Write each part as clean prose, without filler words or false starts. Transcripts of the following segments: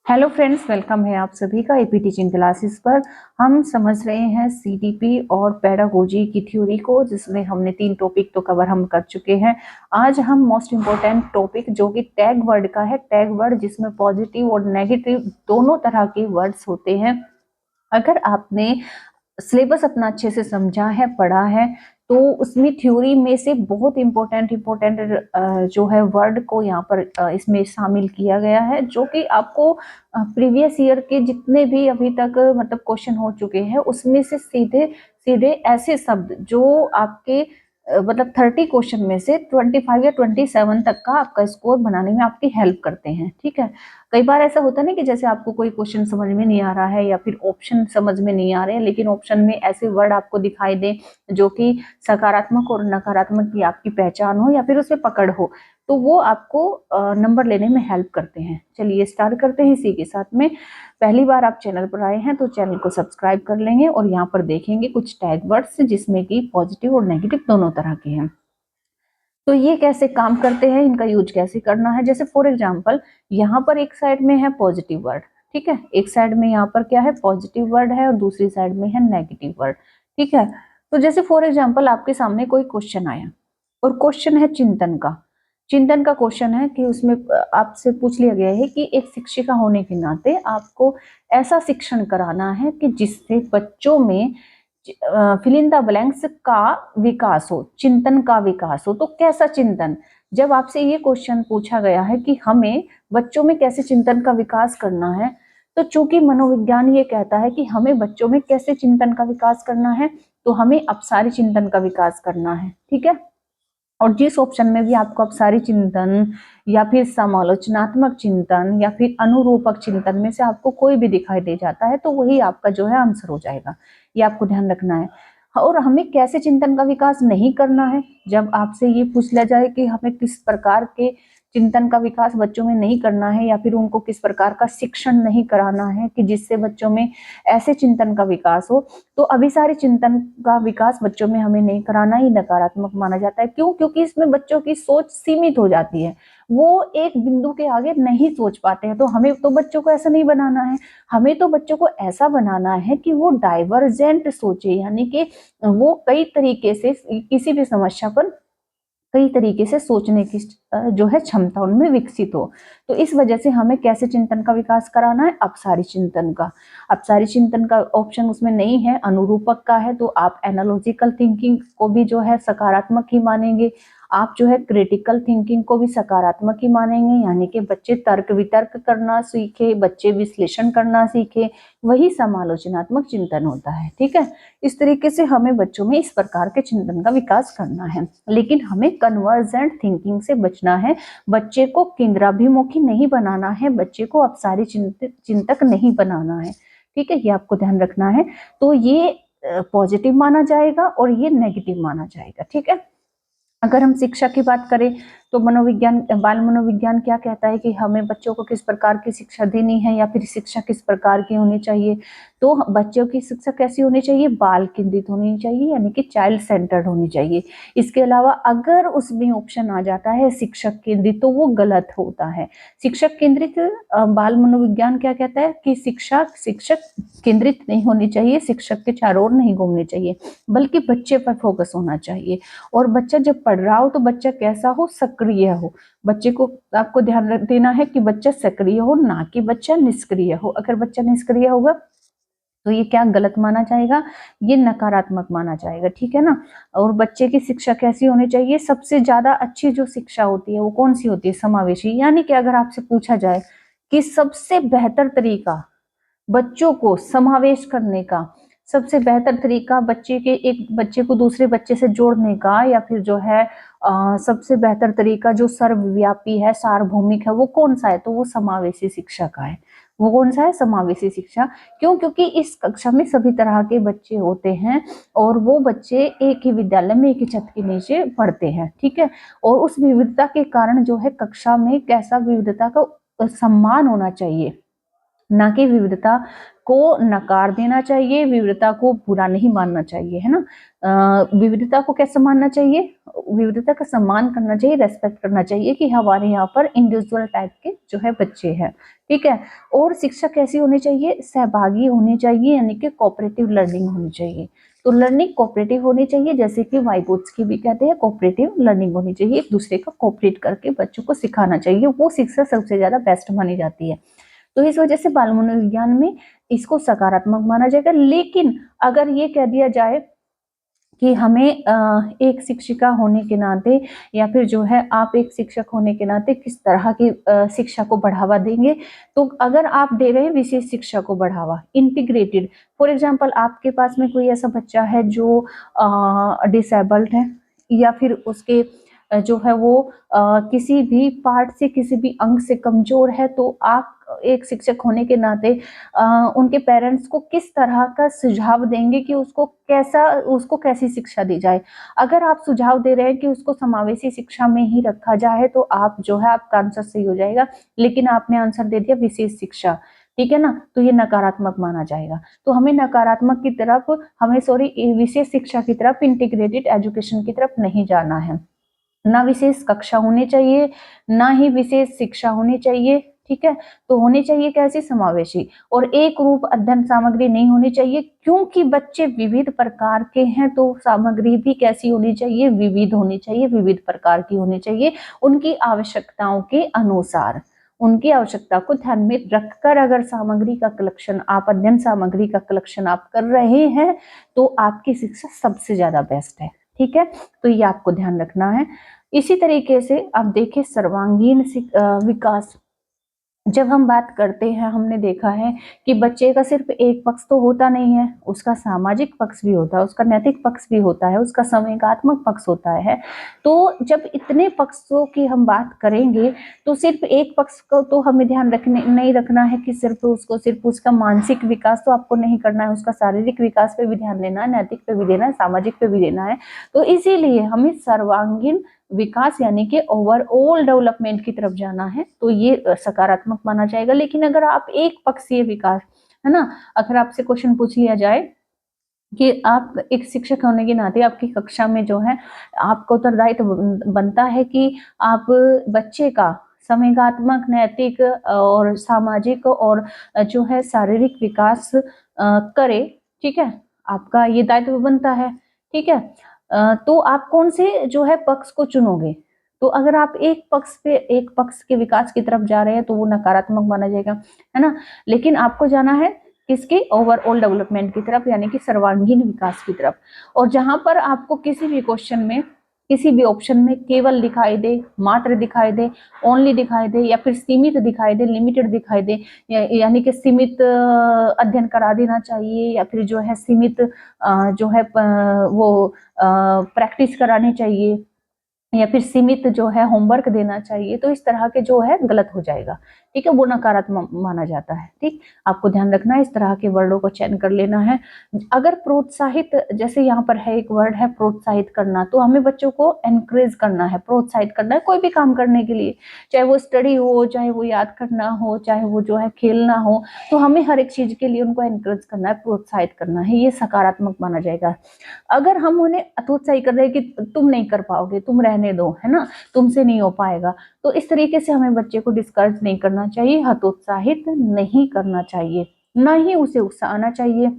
Hello friends, welcome है आप सभी का एपी टीचिंग क्लासेस पर। हम समझ रहे हैं सीडीपी और पेडागोजी की थ्योरी को, जिसमें हमने 3 टॉपिक तो कवर हम कर चुके हैं। आज हम मोस्ट इम्पोर्टेंट टॉपिक जो कि टैग वर्ड का है, टैग वर्ड जिसमें पॉजिटिव और नेगेटिव दोनों तरह के वर्ड्स होते हैं। अगर आपने सिलेबस अपना अच्छे से समझा है, पढ़ा है, तो उसमें थ्योरी में से बहुत इम्पोर्टेंट इम्पोर्टेंट जो है वर्ड को यहाँ पर इसमें शामिल किया गया है, जो कि आपको प्रीवियस ईयर के जितने भी अभी तक मतलब क्वेश्चन हो चुके हैं उसमें से सीधे सीधे ऐसे शब्द जो आपके मतलब 30 क्वेश्चन में से 25 या 27 तक का आपका स्कोर बनाने में आपकी हेल्प करते हैं। ठीक है, कई बार ऐसा होता है ना कि जैसे आपको कोई क्वेश्चन समझ में नहीं आ रहा है या फिर ऑप्शन समझ में नहीं आ रहे हैं, लेकिन ऑप्शन में ऐसे वर्ड आपको दिखाई दे जो कि सकारात्मक और नकारात्मक की आपकी पहचान हो या फिर उसमें पकड़ हो, तो वो आपको नंबर लेने में हेल्प करते हैं। चलिए स्टार्ट करते हैं इसी के साथ में। पहली बार आप चैनल पर आए हैं तो चैनल को सब्सक्राइब कर लेंगे और यहाँ पर देखेंगे कुछ टैग वर्ड्स जिसमें कि पॉजिटिव और नेगेटिव दोनों तरह के हैं। तो ये कैसे काम करते हैं, इनका यूज कैसे करना है। जैसे फॉर एग्जांपल यहाँ पर एक साइड में है पॉजिटिव वर्ड, ठीक है, एक साइड में यहाँ पर क्या है पॉजिटिव वर्ड है और दूसरी साइड में है नेगेटिव वर्ड। ठीक है, तो जैसे फॉर एग्जांपल आपके सामने कोई क्वेश्चन आया और क्वेश्चन है चिंतन का। चिंतन का क्वेश्चन है कि उसमें आपसे पूछ लिया गया है कि एक शिक्षिका होने के नाते आपको ऐसा शिक्षण कराना है कि जिससे बच्चों में फिल इन द ब्लैंक्स का विकास हो, चिंतन का विकास हो। तो कैसा चिंतन, जब आपसे ये क्वेश्चन पूछा गया है कि हमें बच्चों में कैसे चिंतन का विकास करना है, तो चूंकि मनोविज्ञान ये कहता है कि हमें बच्चों में कैसे चिंतन का विकास करना है, तो हमें अपसारी चिंतन का विकास करना है। ठीक है, और जिस ऑप्शन में भी आपको अपसारी चिंतन या फिर समालोचनात्मक चिंतन या फिर अनुरूपक चिंतन में से आपको कोई भी दिखाई दे जाता है, तो वही आपका जो है आंसर हो जाएगा। ये आपको ध्यान रखना है। और हमें कैसे चिंतन का विकास नहीं करना है, जब आपसे ये पूछ लिया जाए कि हमें किस प्रकार के चिंतन का विकास बच्चों में नहीं करना है या फिर उनको किस प्रकार का शिक्षण नहीं कराना है कि जिससे बच्चों में ऐसे चिंतन का विकास हो, तो अभिसारी चिंतन का विकास बच्चों में हमें नहीं कराना, ही नकारात्मक माना जाता है। क्यों? क्योंकि इसमें बच्चों की सोच सीमित हो जाती है, वो एक बिंदु के आगे नहीं सोच पाते हैं। तो हमें तो बच्चों को ऐसा नहीं बनाना है, हमें तो बच्चों को ऐसा बनाना है कि वो डाइवर्जेंट सोचे, यानी कि वो कई तरीके से किसी भी समस्या पर कई तरीके से सोचने की जो है क्षमता उनमें विकसित हो। तो इस वजह से हमें कैसे चिंतन का विकास कराना है, अपसारी चिंतन का। अपसारी चिंतन का ऑप्शन उसमें नहीं है, अनुरूपक का है। तो आप एनालॉजिकल थिंकिंग को भी जो है सकारात्मक ही मानेंगे, आप जो है क्रिटिकल थिंकिंग को भी सकारात्मक ही मानेंगे, यानी कि बच्चे तर्क वितर्क करना सीखे, बच्चे विश्लेषण करना सीखे, वही समालोचनात्मक चिंतन होता है। ठीक है, इस तरीके से हमें बच्चों में इस प्रकार के चिंतन का विकास करना है, लेकिन हमें कन्वर्जेंट थिंकिंग से बचना है। बच्चे को केंद्राभिमुखी नहीं बनाना है, बच्चे को अपसारी चिंतक नहीं बनाना है। ठीक है, ये आपको ध्यान रखना है। तो ये पॉजिटिव माना जाएगा और ये नेगेटिव माना जाएगा। ठीक है, अगर हम शिक्षा की बात करें तो मनोविज्ञान, बाल मनोविज्ञान क्या कहता है कि हमें बच्चों को किस प्रकार की शिक्षा देनी है या फिर शिक्षा किस प्रकार की होनी चाहिए। तो बच्चों की शिक्षा कैसी होनी चाहिए, बाल केंद्रित होनी चाहिए, यानी कि चाइल्ड सेंटर्ड होनी चाहिए। इसके अलावा अगर उसमें ऑप्शन आ जाता है शिक्षक केंद्रित, तो वो गलत होता है। शिक्षक केंद्रित बाल मनोविज्ञान क्या कहता है कि शिक्षा शिक्षक केंद्रित नहीं होनी चाहिए, शिक्षक के चारों ओर नहीं घूमनी चाहिए, बल्कि बच्चे पर फोकस होना चाहिए। और बच्चा जब पढ़ रहा हो तो बच्चा कैसा हो, सक्रिय हो। बच्चे को आपको ध्यान देना है कि बच्चा सक्रिय हो, ना कि बच्चा निष्क्रिय हो। अगर बच्चा निष्क्रिय होगा तो ये क्या गलत माना जाएगा, ये नकारात्मक माना जाएगा। ठीक है ना। और बच्चे की शिक्षा कैसी होनी चाहिए, सबसे ज्यादा अच्छी जो शिक्षा होती है वो कौन सी होती है, समावेशी। यानी कि अगर आपसे पूछा जाए कि सबसे बेहतर तरीका बच्चों को समावेश करने का, सबसे बेहतर तरीका बच्चे के एक बच्चे को दूसरे बच्चे से जोड़ने का, या फिर जो है सबसे बेहतर तरीका जो सर्वव्यापी है, सार्वभौमिक है, वो कौन सा है, तो वो समावेशी शिक्षा का है। वो कौन सा है, समावेशी शिक्षा। क्यों? क्योंकि इस कक्षा में सभी तरह के बच्चे होते हैं और वो बच्चे एक ही विद्यालय में एक ही छत के नीचे पढ़ते हैं। ठीक है, और उस विविधता के कारण जो है कक्षा में कैसा विविधता का सम्मान होना चाहिए, ना कि विविधता को नकार देना चाहिए, विविधता को बुरा नहीं मानना चाहिए, है ना। विविधता को कैसे मानना चाहिए, विविधता का सम्मान करना चाहिए, रेस्पेक्ट करना चाहिए कि हमारे यहाँ पर इंडिविजुअल टाइप के जो है बच्चे हैं, ठीक है। और शिक्षा कैसी होनी चाहिए, सहभागी होनी चाहिए, यानी कि कोऑपरेटिव लर्निंग होनी चाहिए। तो लर्निंग कोऑपरेटिव होनी चाहिए, जैसे कि वाइगोत्स्की भी कहते हैं कोऑपरेटिव लर्निंग होनी चाहिए, एक दूसरे का कोऑपरेट करके बच्चों को सिखाना चाहिए, वो शिक्षा सबसे ज्यादा बेस्ट मानी जाती है। तो इस वजह से बाल मनोविज्ञान में इसको सकारात्मक माना जाएगा। लेकिन अगर ये कह दिया जाए कि हमें एक शिक्षिका होने के नाते या फिर जो है आप एक शिक्षक होने के नाते किस तरह की शिक्षा को बढ़ावा देंगे, तो अगर आप दे रहे हैं विशेष शिक्षा को बढ़ावा, इंटीग्रेटेड, फॉर एग्जांपल आपके पास में कोई ऐसा बच्चा है जो डिसेबल्ड है या फिर उसके जो है वो किसी भी पार्ट से किसी भी अंग से कमजोर है, तो आप एक शिक्षक होने के नाते उनके पेरेंट्स को किस तरह का सुझाव देंगे कि उसको कैसी शिक्षा दी जाए। अगर आप सुझाव दे रहे हैं कि उसको समावेशी शिक्षा में ही रखा जाए, तो आप जो है आपका आंसर सही हो जाएगा। लेकिन आपने आंसर दे दिया विशेष शिक्षा, ठीक है ना, तो ये नकारात्मक माना जाएगा। तो हमें नकारात्मक की तरफ, विशेष शिक्षा की तरफ, इंटीग्रेटेड एजुकेशन की तरफ नहीं जाना है। ना विशेष कक्षा होनी चाहिए, ना ही विशेष शिक्षा होनी चाहिए, ठीक है। तो होनी चाहिए कैसी, समावेशी। और एक रूप अध्ययन सामग्री नहीं होनी चाहिए, क्योंकि बच्चे विविध प्रकार के हैं, तो सामग्री भी कैसी होनी चाहिए, विविध होनी चाहिए, विविध प्रकार की होनी चाहिए, उनकी आवश्यकताओं के अनुसार। उनकी आवश्यकता को ध्यान में रखकर अगर सामग्री का कलेक्शन, आप अध्ययन सामग्री का कलेक्शन आप कर रहे हैं, तो आपकी शिक्षा सबसे ज्यादा बेस्ट है, ठीक है। तो ये आपको ध्यान रखना है। इसी तरीके से आप देखिए सर्वांगीण विकास, जब हम बात करते हैं, हमने देखा है कि बच्चे का सिर्फ एक पक्ष तो होता नहीं है, उसका सामाजिक पक्ष भी होता है, उसका नैतिक पक्ष भी होता है, उसका संवेगात्मक पक्ष होता है। तो जब इतने पक्षों की हम बात करेंगे, तो सिर्फ एक पक्ष को तो हमें ध्यान रखने नहीं रखना है कि सिर्फ उसका मानसिक विकास तो आपको नहीं करना है, उसका शारीरिक विकास पे भी ध्यान देना है, नैतिक पे भी देना है, सामाजिक पे भी देना है। तो इसीलिए हमें सर्वांगीण विकास यानी कि ओवरऑल डेवलपमेंट की तरफ जाना है, तो ये सकारात्मक माना जाएगा। लेकिन अगर आप एक पक्षीय विकास, है ना, अगर आपसे क्वेश्चन पूछ लिया जाए कि आप एक शिक्षक होने के नाते आपकी कक्षा में जो है आपका उत्तरदायित्व बनता है कि आप बच्चे का संवेगात्मक, नैतिक और सामाजिक और जो है शारीरिक विकास करे, ठीक है, आपका ये दायित्व बनता है, ठीक है। तो आप कौन से जो है पक्ष को चुनोगे, तो अगर आप एक पक्ष के विकास की तरफ जा रहे हैं, तो वो नकारात्मक माना जाएगा, है ना। लेकिन आपको जाना है किसके, ओवरऑल डेवलपमेंट की तरफ, यानी कि सर्वांगीण विकास की तरफ। और जहां पर आपको किसी भी क्वेश्चन में, किसी भी ऑप्शन में केवल दिखाई दे, मात्र दिखाई दे, ओनली दिखाई दे, या फिर सीमित दिखाई दे, लिमिटेड दिखाई दे, यानी कि सीमित अध्ययन करा देना चाहिए, या फिर जो है सीमित जो है वो प्रैक्टिस करानी चाहिए, या फिर सीमित जो है होमवर्क देना चाहिए, तो इस तरह के जो है गलत हो जाएगा, ठीक है, वो नकारात्मक माना जाता है। ठीक, आपको ध्यान रखना है, इस तरह के वर्डों को चयन कर लेना है। अगर प्रोत्साहित, जैसे यहाँ पर है एक वर्ड है प्रोत्साहित करना, तो हमें बच्चों को एनकरेज करना है, प्रोत्साहित करना है कोई भी काम करने के लिए, चाहे वो स्टडी हो, चाहे वो याद करना हो, चाहे वो जो है खेलना हो, तो हमें हर एक चीज के लिए उनको एनकरेज करना है, प्रोत्साहित करना है, ये सकारात्मक माना जाएगा। अगर हम उन्हें हतोत्साहित कर रहे हैं कि तुम नहीं कर पाओगे, तुम रहने दो, है ना, तुमसे नहीं हो पाएगा, तो इस तरीके से हमें बच्चे को डिस्करेज नहीं करना चाहिए, हतोत्साहित नहीं करना चाहिए, ना ही उसे उकसाना चाहिए,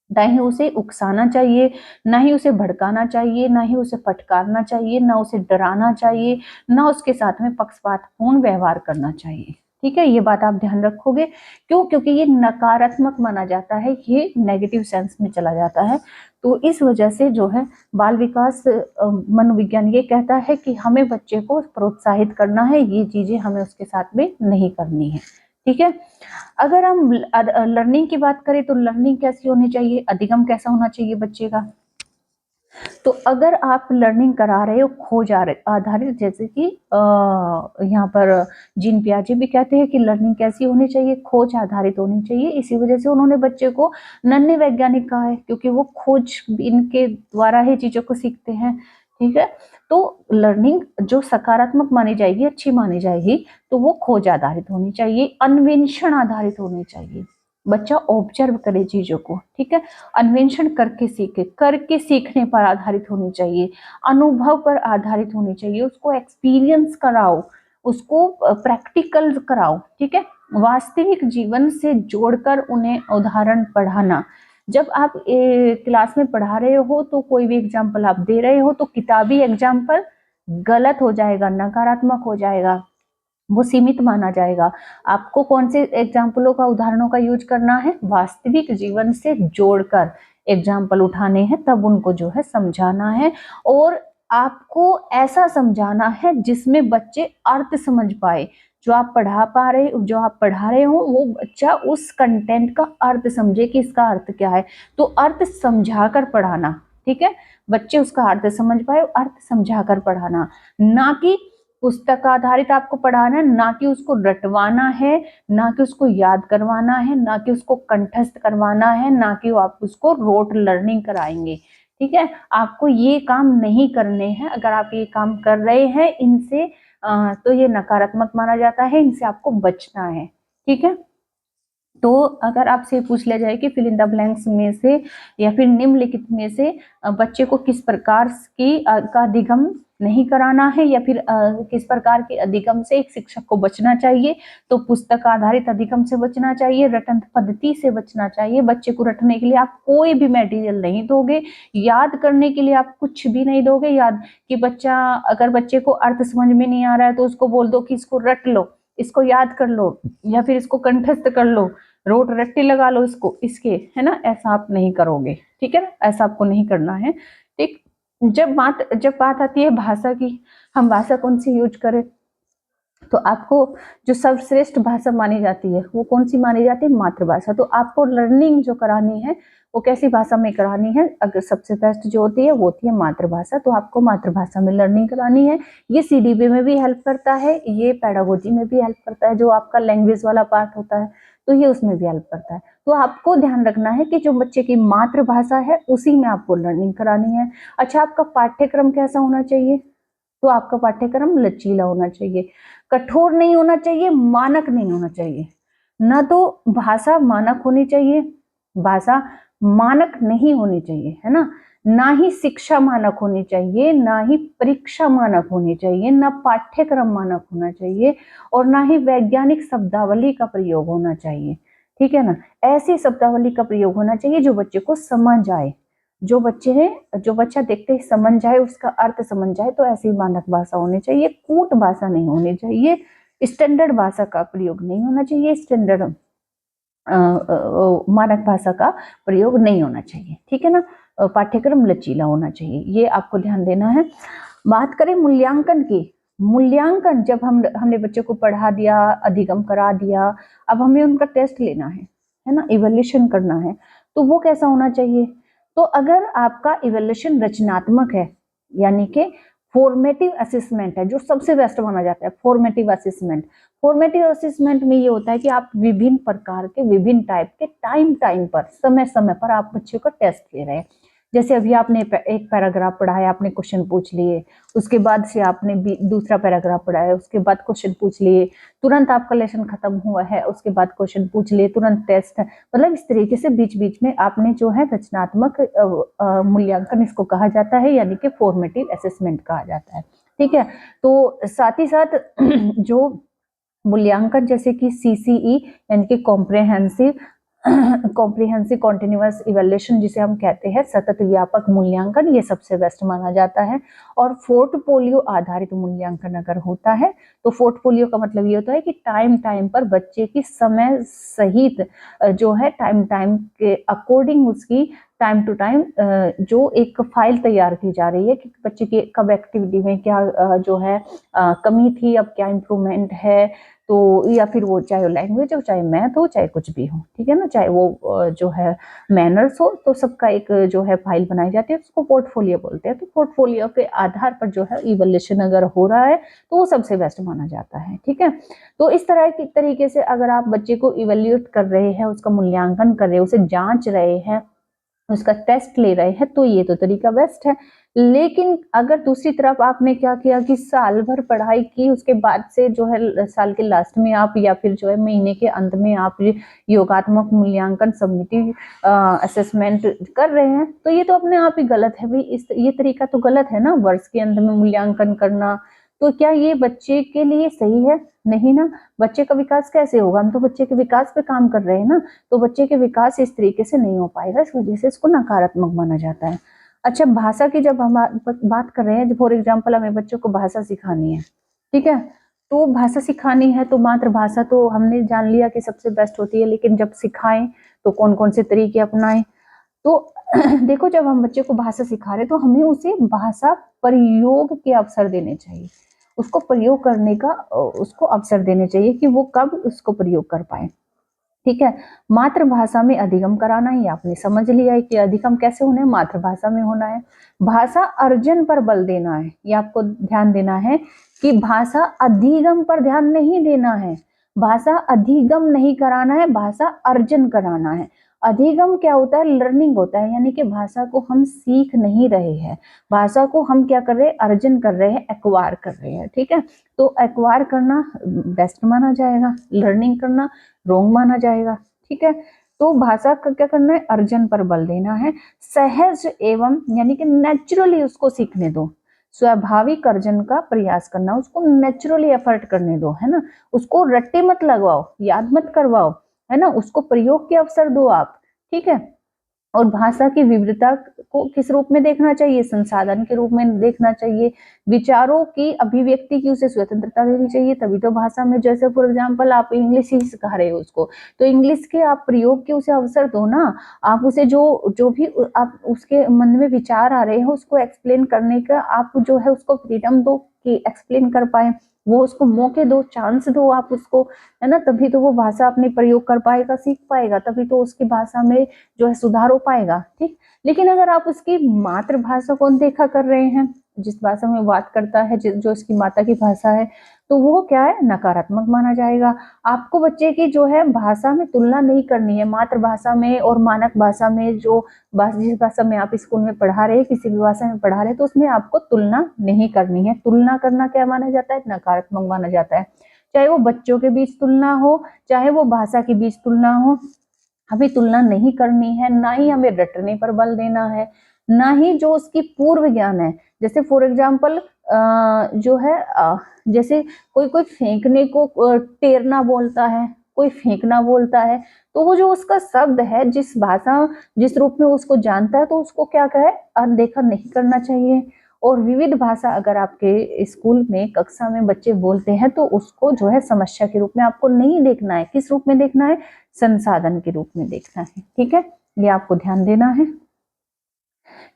ना ही उसे उकसाना चाहिए, ना ही उसे भड़काना चाहिए, ना ही उसे फटकारना चाहिए, ना उसे डराना चाहिए, ना उसके साथ में पक्षपातपूर्ण व्यवहार करना चाहिए। ठीक है, ये बात आप ध्यान रखोगे। क्यों? क्योंकि ये नकारात्मक माना जाता है, ये नेगेटिव सेंस में चला जाता है। तो इस वजह से जो है बाल विकास मनोविज्ञान ये कहता है कि हमें बच्चे को प्रोत्साहित करना है, ये चीजें हमें उसके साथ में नहीं करनी है। ठीक है, अगर हम लर्निंग की बात करें, तो लर्निंग कैसी होनी चाहिए, अधिगम कैसा होना चाहिए बच्चे का। तो अगर आप लर्निंग करा रहे हो खोज आधारित, जैसे कि यहाँ पर जीन पियाजे भी कहते हैं कि लर्निंग कैसी होनी चाहिए, खोज आधारित होनी चाहिए। इसी वजह से उन्होंने बच्चे को नन्हे वैज्ञानिक कहा है, क्योंकि वो खोज इनके द्वारा ही चीजों को सीखते हैं। ठीक है, तो लर्निंग जो सकारात्मक मानी जाएगी, अच्छी मानी जाएगी, तो वो खोज आधारित होनी चाहिए, अन्वेषण आधारित होनी चाहिए। बच्चा ऑब्जर्व करे चीजों को, ठीक है, अन्वेषण करके सीखे, करके सीखने पर आधारित होनी चाहिए, अनुभव पर आधारित होनी चाहिए, उसको एक्सपीरियंस कराओ, उसको प्रैक्टिकल कराओ, ठीक है, वास्तविक जीवन से जोड़कर उन्हें उदाहरण पढ़ाना। जब आप क्लास में पढ़ा रहे हो तो कोई भी एग्जाम्पल आप दे रहे हो तो किताबी एग्जाम्पल गलत हो जाएगा, नकारात्मक हो जाएगा, वो सीमित माना जाएगा। आपको कौन से एग्जाम्पलों का, उदाहरणों का यूज करना है, वास्तविक जीवन से जोड़कर एग्जाम्पल उठाने हैं, तब उनको जो है समझाना है, और आपको ऐसा समझाना है जिसमें बच्चे अर्थ समझ पाए। जो आप पढ़ा रहे हो वो बच्चा उस कंटेंट का अर्थ समझे कि इसका अर्थ क्या है, तो अर्थ समझा कर पढ़ाना, ठीक है, बच्चे उसका अर्थ समझ पाए, अर्थ समझा कर पढ़ाना, ना कि पुस्तक आधारित आपको पढ़ाना है, ना कि उसको रटवाना है, ना कि उसको याद करवाना है, ना कि उसको कंठस्थ करवाना है, ना कि आप उसको रोट लर्निंग कराएंगे, ठीक है, आपको ये काम नहीं करने हैं। अगर आप ये काम कर रहे हैं इनसे तो ये नकारात्मक माना जाता है, इनसे आपको बचना है, ठीक है। तो अगर आपसे पूछ लिया जाए कि फिल इन द ब्लैंक्स में से या फिर निम्नलिखित में से बच्चे को किस प्रकार की का अधिगम नहीं कराना है, या फिर किस प्रकार के अधिगम से एक शिक्षक को बचना चाहिए, तो पुस्तक आधारित अधिगम से बचना चाहिए, रटन पद्धति से बचना चाहिए। बच्चे को रटने के लिए आप कोई भी मटेरियल नहीं दोगे, याद करने के लिए आप कुछ भी नहीं दोगे। याद कि बच्चा, अगर बच्चे को अर्थ समझ में नहीं आ रहा है तो उसको बोल दो कि इसको रट लो, इसको याद कर लो, या फिर इसको कंठस्थ कर लो, रोट रट्टी लगा लो इसको, इसके, है ना, ऐसा आप नहीं करोगे, ठीक है ना, ऐसा आपको नहीं करना है, ठीक। जब बात आती है भाषा की, हम भाषा कौन सी यूज करें, तो आपको जो सर्वश्रेष्ठ भाषा मानी जाती है वो कौन सी मानी जाती है, मातृभाषा। तो आपको लर्निंग जो करानी है वो कैसी भाषा में करानी है, अगर सबसे बेस्ट जो होती है वो होती है मातृभाषा, तो आपको मातृभाषा में लर्निंग करानी है। ये सीडीबी में भी हेल्प करता है, ये पेडागोजी में भी हेल्प करता है, जो आपका लैंग्वेज वाला पार्ट होता है तो ये उसमें भी हेल्प करता है। तो आपको ध्यान रखना है कि जो बच्चे की मातृभाषा है उसी में आपको लर्निंग करानी है। अच्छा, आपका पाठ्यक्रम कैसा होना चाहिए, तो आपका पाठ्यक्रम लचीला होना चाहिए, कठोर नहीं होना चाहिए, मानक नहीं होना चाहिए। ना तो भाषा मानक होनी चाहिए, भाषा मानक नहीं होनी चाहिए, है ना, ना ही शिक्षा मानक होनी चाहिए, ना ही परीक्षा मानक होनी चाहिए, ना पाठ्यक्रम मानक होना चाहिए, और ना ही वैज्ञानिक शब्दावली का प्रयोग होना चाहिए, ठीक है ना। ऐसी शब्दावली का प्रयोग होना चाहिए जो बच्चे को समझ आए, जो बच्चा देखते ही समझ जाए, उसका अर्थ समझ जाए, तो ऐसी मानक भाषा होनी चाहिए, कूट भाषा नहीं होनी चाहिए, स्टैंडर्ड भाषा का प्रयोग नहीं होना चाहिए, स्टैंडर्ड मानक भाषा का प्रयोग नहीं होना चाहिए, ठीक है ना। पाठ्यक्रम लचीला होना चाहिए, ये आपको ध्यान देना है। बात करें मूल्यांकन की, मूल्यांकन जब हमने बच्चे को पढ़ा दिया, अधिगम करा दिया, अब हमें उनका टेस्ट लेना है ना, इवैल्यूएशन करना है, तो वो कैसा होना चाहिए, तो अगर आपका इवैल्यूएशन रचनात्मक है, यानी कि फॉर्मेटिव असेसमेंट है, जो सबसे बेस्ट माना जाता है फॉर्मेटिव असेसमेंट। फॉर्मेटिव असेसमेंट में ये होता है कि आप विभिन्न प्रकार के, विभिन्न टाइप के, टाइम पर, समय समय पर आप बच्चे का टेस्ट ले रहे हैं। जैसे अभी आपने एक पैराग्राफ पढ़ा है, आपने क्वेश्चन पूछ लिए, उसके बाद से आपने दूसरा पैराग्राफ पढ़ा है, उसके बाद क्वेश्चन पूछ लिए, तुरंत आपका लेसन खत्म हुआ है, उसके बाद क्वेश्चन पूछ लिए, तुरंत टेस्ट है, मतलब इस तरीके से बीच बीच में आपने जो है रचनात्मक मूल्यांकन इसको कहा जाता है, यानी कि फॉर्मेटिव असेसमेंट कहा जाता है, ठीक है। तो साथ ही साथ जो मूल्यांकन जैसे कि सीसीई यानी कि कॉम्प्रिहेंसिव कॉन्टिन्यूअस इवैल्यूएशन जिसे हम कहते हैं, सतत व्यापक मूल्यांकन, ये सबसे बेस्ट माना जाता है। और पोर्टफोलियो आधारित मूल्यांकन अगर होता है तो पोर्टफोलियो का मतलब ये होता है कि टाइम पर बच्चे की समय सहित जो है टाइम के अकॉर्डिंग उसकी टाइम टू टाइम जो एक फाइल तैयार की जा रही है कि बच्चे की कब एक्टिविटी में क्या जो है कमी थी, अब क्या इम्प्रूवमेंट है, तो या फिर वो चाहे लैंग्वेज हो, चाहे मैथ हो, चाहे कुछ भी हो, ठीक है ना, चाहे वो जो है मैनर्स हो, तो सबका एक जो है फाइल बनाई जाती है, उसको पोर्टफोलियो बोलते हैं। तो पोर्टफोलियो के आधार पर जो है इवैल्यूएशन अगर हो रहा है तो वो सबसे बेस्ट माना जाता है, ठीक है। तो इस तरह की तरीके से अगर आप बच्चे को इवैल्यूएट कर रहे हैं, उसका मूल्यांकन कर रहे हैं, उसे जांच रहे हैं, उसका टेस्ट ले रहे हैं, तो ये तो तरीका बेस्ट है। लेकिन अगर दूसरी तरफ आपने क्या किया कि साल भर पढ़ाई की, उसके बाद से जो है साल के लास्ट में आप या फिर जो है महीने के अंत में आप योगात्मक मूल्यांकन समिति असेसमेंट कर रहे हैं, तो ये तो अपने आप ही गलत है भाई। ये तरीका तो गलत है ना, वर्ष के अंत में मूल्यांकन करना। तो क्या ये बच्चे के लिए सही है? नहीं ना। बच्चे का विकास कैसे होगा? हम तो बच्चे के विकास पे काम कर रहे हैं ना। तो बच्चे के विकास इस तरीके से नहीं हो पाएगा, इस वजह से इसको नकारात्मक माना जाता है। अच्छा, भाषा की जब हम बात कर रहे हैं, फॉर एग्जाम्पल हमें बच्चों को भाषा सिखानी है, ठीक है, तो भाषा सिखानी है तो मातृभाषा तो हमने जान लिया कि सबसे बेस्ट होती है, लेकिन जब सिखाएं तो कौन कौन से तरीके अपनाएं? तो देखो, जब हम बच्चे को भाषा सिखा रहे तो हमें उसे भाषा प्रयोग के अवसर देने चाहिए, उसको प्रयोग करने का उसको अवसर देने चाहिए कि वो कब उसको प्रयोग कर पाए, ठीक है। मातृभाषा में अधिगम कराना ही आपने समझ लिया है कि अधिगम कैसे होना है, मातृभाषा में होना है। भाषा अर्जन पर बल देना है, ये आपको ध्यान देना है कि भाषा अधिगम पर ध्यान नहीं देना है, भाषा अधिगम नहीं कराना है, भाषा अर्जन कराना है। अधिगम क्या होता है? लर्निंग होता है, यानी कि भाषा को हम सीख नहीं रहे हैं, भाषा को हम क्या कर रहे हैं? अर्जन कर रहे हैं, एक्वायर कर रहे हैं, ठीक है। तो एक्वायर करना बेस्ट माना जाएगा, लर्निंग करना रोंग माना जाएगा, ठीक है। तो भाषा का क्या करना है? अर्जन पर बल देना है। सहज एवं यानी कि नेचुरली उसको सीखने दो, स्वाभाविक अर्जन का प्रयास करना, उसको नेचुरली एफर्ट करने दो, है ना। उसको रट्टे मत लगवाओ, याद मत करवाओ, है ना, उसको प्रयोग के अवसर दो आप, ठीक है। और भाषा की विविधता को किस रूप में देखना चाहिए? संसाधन के रूप में देखना चाहिए। विचारों की अभिव्यक्ति की उसे स्वतंत्रता देनी चाहिए, तभी तो भाषा में, जैसे फॉर एग्जांपल आप इंग्लिश ही सिखा रहे हो उसको, तो इंग्लिश के आप प्रयोग के उसे अवसर दो ना। आप उसे जो जो भी आप उसके मन में विचार आ रहे हैं उसको एक्सप्लेन करने का आप जो है उसको फ्रीडम दो कि एक्सप्लेन कर पाए, वो उसको मौके दो, चांस दो आप उसको, है ना। तभी तो वो भाषा अपने प्रयोग कर पाएगा, सीख पाएगा, तभी तो उसकी भाषा में जो है सुधार हो पाएगा, ठीक। लेकिन अगर आप उसकी मातृभाषा को अनदेखा कर रहे हैं, जिस भाषा में बात करता है, जो उसकी माता की भाषा है, तो वो क्या है? नकारात्मक माना जाएगा। आपको बच्चे की जो है भाषा में तुलना नहीं करनी है, मातृभाषा में और मानक भाषा में, जो जिस भाषा में आप स्कूल में पढ़ा रहे हैं, किसी भी भाषा में पढ़ा रहे हैं, तो उसमें आपको तुलना नहीं करनी है। तुलना करना क्या माना जाता है? नकारात्मक माना जाता है। चाहे वो बच्चों के बीच तुलना हो, चाहे वो भाषा के बीच तुलना हो, हमें तुलना नहीं करनी है, ना ही हमें रटने पर बल देना है, ना ही जो उसकी पूर्व ज्ञान है। जैसे फॉर एग्जाम्पल जो है जैसे कोई कोई फेंकने को टेरना बोलता है, कोई फेंकना बोलता है, तो वो जो उसका शब्द है, जिस भाषा जिस रूप में उसको जानता है, तो उसको क्या कहे? अनदेखा नहीं करना चाहिए। और विविध भाषा अगर आपके स्कूल में कक्षा में बच्चे बोलते हैं, तो उसको जो है समस्या के रूप में आपको नहीं देखना है। किस रूप में देखना है? संसाधन के रूप में देखना है, ठीक है। ये आपको ध्यान देना है।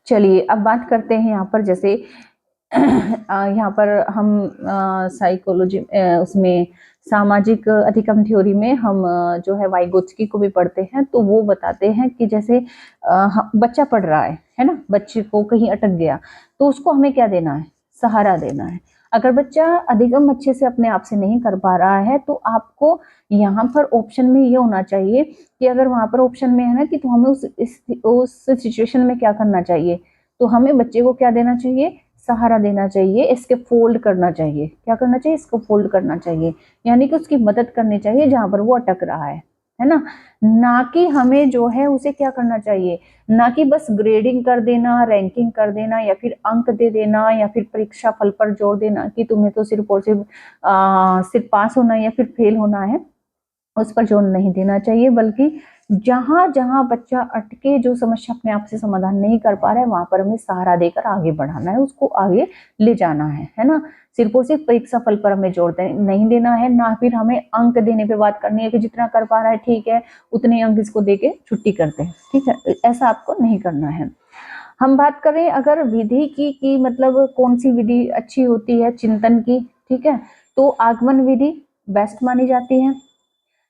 चलिए अब बात करते हैं यहाँ पर, जैसे यहाँ पर हम साइकोलॉजी उसमें सामाजिक अधिगम थ्योरी में हम जो है वाइगोत्स्की को भी पढ़ते हैं, तो वो बताते हैं कि जैसे बच्चा पढ़ रहा है ना, बच्चे को कहीं अटक गया, तो उसको हमें क्या देना है? सहारा देना है। अगर बच्चा अधिगम अच्छे से अपने आप से नहीं कर पा रहा है, तो आपको यहाँ पर ऑप्शन में ये होना चाहिए कि अगर वहां पर ऑप्शन में है ना कि तो हमें उस सिचुएशन में क्या करना चाहिए, तो हमें बच्चे को क्या देना चाहिए? सहारा देना चाहिए, इसके फोल्ड करना चाहिए। क्या करना चाहिए? इसको फोल्ड करना चाहिए, यानी कि उसकी मदद करनी चाहिए जहां पर वो अटक रहा है ना। ना कि हमें जो है उसे क्या करना चाहिए, ना कि बस ग्रेडिंग कर देना, रैंकिंग कर देना, या फिर अंक दे देना, या फिर परीक्षा फल पर जोर देना कि तुम्हें तो सिर्फ और सिर्फ पास होना या फिर फेल होना है, उस पर जोर नहीं देना चाहिए। बल्कि जहां जहां बच्चा अटके, जो समस्या अपने आप से समाधान नहीं कर पा रहा है, वहां पर हमें सहारा देकर आगे बढ़ाना है, उसको आगे ले जाना है ना। सिर्फ और सिर्फ परीक्षा फल पर हमें जोर नहीं देना है, ना फिर हमें अंक देने पे बात करनी है कि जितना कर पा रहा है ठीक है, उतने अंक इसको देके छुट्टी करते हैं, ठीक है। ऐसा आपको नहीं करना है। हम बात करें अगर विधि की मतलब कौन सी विधि अच्छी होती है चिंतन की, ठीक है, तो आगमन विधि बेस्ट मानी जाती है।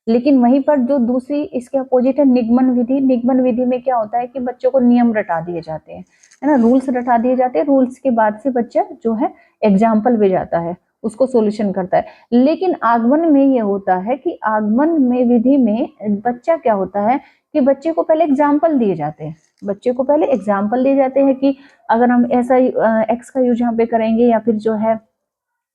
लेकिन वहीं पर जो दूसरी इसके अपोजिट है निगमन विधि। निगमन विधि में क्या होता है कि बच्चों को नियम रटा दिए जाते हैं, है ना, रूल्स रटा दिए जाते हैं, रूल्स के बाद से बच्चा जो है एग्जाम्पल में जाता है, उसको सॉल्यूशन करता है। लेकिन आगमन में ये होता है कि आगमन में विधि में बच्चा क्या होता है कि बच्चे को पहले एग्जाम्पल दिए जाते हैं, बच्चे को पहले एग्जाम्पल दिए जाते हैं कि अगर हम ऐसा एक्स का यूज यहाँ पे करेंगे या फिर जो है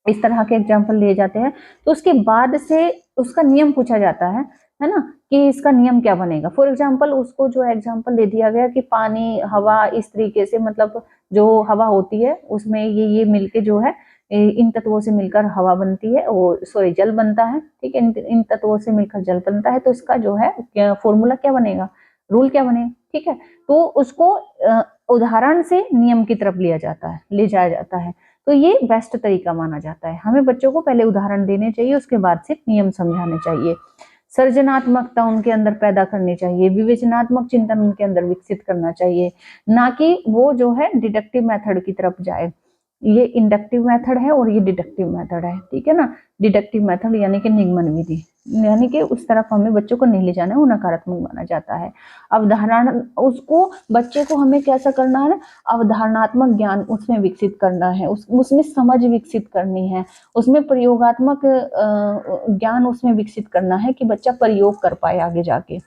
इस तरह के एग्जाम्पल लिए जाते हैं, तो उसके बाद से उसका नियम पूछा जाता है ना, कि इसका नियम क्या बनेगा। फॉर एग्जाम्पल उसको जो एग्जाम्पल दे दिया गया कि पानी हवा इस तरीके से, मतलब जो हवा होती है उसमें ये मिलके जो है इन तत्वों से मिलकर हवा बनती है, वो सॉरी जल बनता है, ठीक है, इन तत्वों से मिलकर जल बनता है। तो इसका जो है फॉर्मूला क्या बनेगा, रूल क्या बनेगा, ठीक है। तो उसको उदाहरण से नियम की तरफ ले जाया जाता है। तो ये बेस्ट तरीका माना जाता है। हमें बच्चों को पहले उदाहरण देने चाहिए, उसके बाद से नियम समझाने चाहिए। सृजनात्मकता उनके अंदर पैदा करनी चाहिए, विवेचनात्मक चिंतन उनके अंदर विकसित करना चाहिए, ना कि वो जो है डिडक्टिव मेथड की तरफ जाए। ये इंडक्टिव मेथड है और ये डिडक्टिव मेथड है, ठीक है ना। डिडक्टिव मेथड यानी कि निगमन विधि, यानी कि उस तरफ हमें बच्चों को नहीं ले जाना है, वो नकारात्मक माना जाता है। अवधारणा, उसको बच्चे को हमें कैसा करना है, अवधारणात्मक ज्ञान उसमें विकसित करना है, उसमें समझ विकसित करनी है, उसमें प्रयोगात्मक ज्ञान उसमें विकसित करना है कि बच्चा प्रयोग कर पाए आगे जाके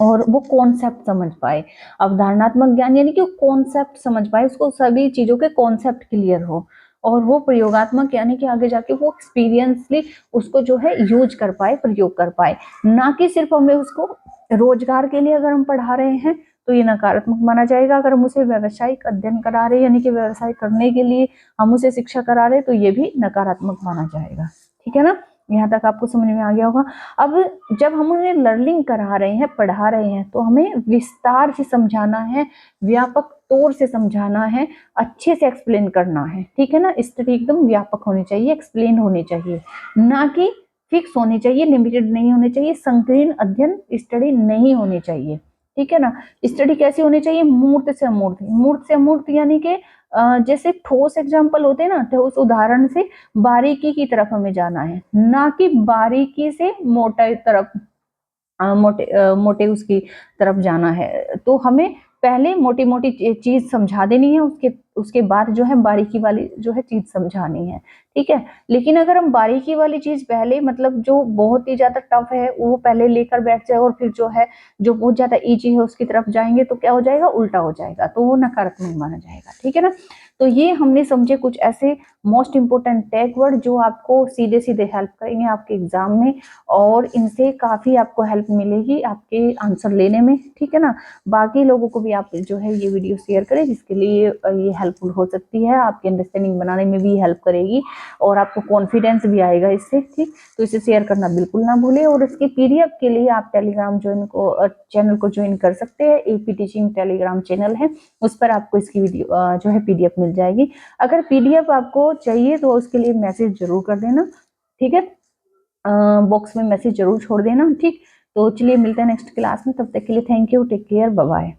और वो कॉन्सेप्ट समझ पाए। अवधारणात्मक ज्ञान यानी कि वो कॉन्सेप्ट समझ पाए, उसको सभी चीजों के कॉन्सेप्ट क्लियर हो। और वो प्रयोगात्मक यानी कि आगे जाके वो एक्सपीरियंसली उसको जो है यूज कर पाए, प्रयोग कर पाए, ना कि सिर्फ हमें उसको रोजगार के लिए अगर हम पढ़ा रहे हैं तो ये नकारात्मक माना जाएगा। अगर हम उसे व्यवसायिक अध्ययन करा रहे हैं यानी कि व्यवसाय करने के लिए हम उसे शिक्षा करा रहे हैं तो ये भी नकारात्मक माना जाएगा, ठीक है ना। यहाँ तक आपको समझ में आ गया होगा। अब जब हम उन्हें लर्निंग करा रहे हैं, पढ़ा रहे हैं, तो हमें विस्तार से समझाना है, व्यापक तौर से समझाना है, अच्छे से एक्सप्लेन करना है, ठीक है ना। स्टडी एकदम व्यापक होनी चाहिए, एक्सप्लेन होनी चाहिए, ना कि फिक्स होनी चाहिए, लिमिटेड नहीं होनी चाहिए, संकीर्ण अध्ययन स्टडी नहीं होनी चाहिए, ठीक है ना। स्टडी कैसी होनी चाहिए, मूर्त से अमूर्त। मूर्त से अमूर्त यानी कि जैसे ठोस एग्जाम्पल होते हैं ना, तो उस उदाहरण से बारीकी की तरफ हमें जाना है, ना कि बारीकी से मोटे तरफ, मोटे उसकी तरफ जाना है। तो हमें पहले मोटी मोटी चीज समझा देनी है, उसके बाद जो है बारीकी वाली जो है चीज समझानी है, ठीक है। लेकिन अगर हम बारीकी वाली चीज पहले, मतलब जो बहुत ही ज्यादा टफ है वो पहले लेकर बैठ जाए और फिर जो है जो बहुत ज्यादा इजी है उसकी तरफ जाएंगे तो क्या हो जाएगा, उल्टा हो जाएगा, तो वो नकारात्मक माना जाएगा, ठीक है ना। तो ये हमने समझे कुछ ऐसे मोस्ट इंपोर्टेंट टैग वर्ड जो आपको सीधे सीधे हेल्प करेंगे आपके एग्जाम में, और इनसे काफी आपको हेल्प मिलेगी आपके आंसर लेने में, ठीक है ना। बाकी लोगों को भी आप जो है ये वीडियो शेयर करें, जिसके लिए ये हेल्पफुल हो सकती है, आपकी अंडरस्टैंडिंग बनाने में भी हेल्प करेगी और आपको कॉन्फिडेंस भी आएगा इससे, ठीक। तो इसे शेयर करना बिल्कुल ना भूलें। और इसकी पीडीएफ के लिए आप टेलीग्राम चैनल को ज्वाइन कर सकते हैं। एपी टीचिंग टेलीग्राम चैनल है, उस पर आपको इसकी वीडियो जो है पीडीएफ मिल जाएगी। अगर पीडीएफ आपको चाहिए तो उसके लिए मैसेज जरूर कर देना, ठीक है, बॉक्स में मैसेज जरूर छोड़ देना, ठीक। तो चलिए मिलते हैं नेक्स्ट क्लास में, तब तक के लिए thank you, take care, bye bye.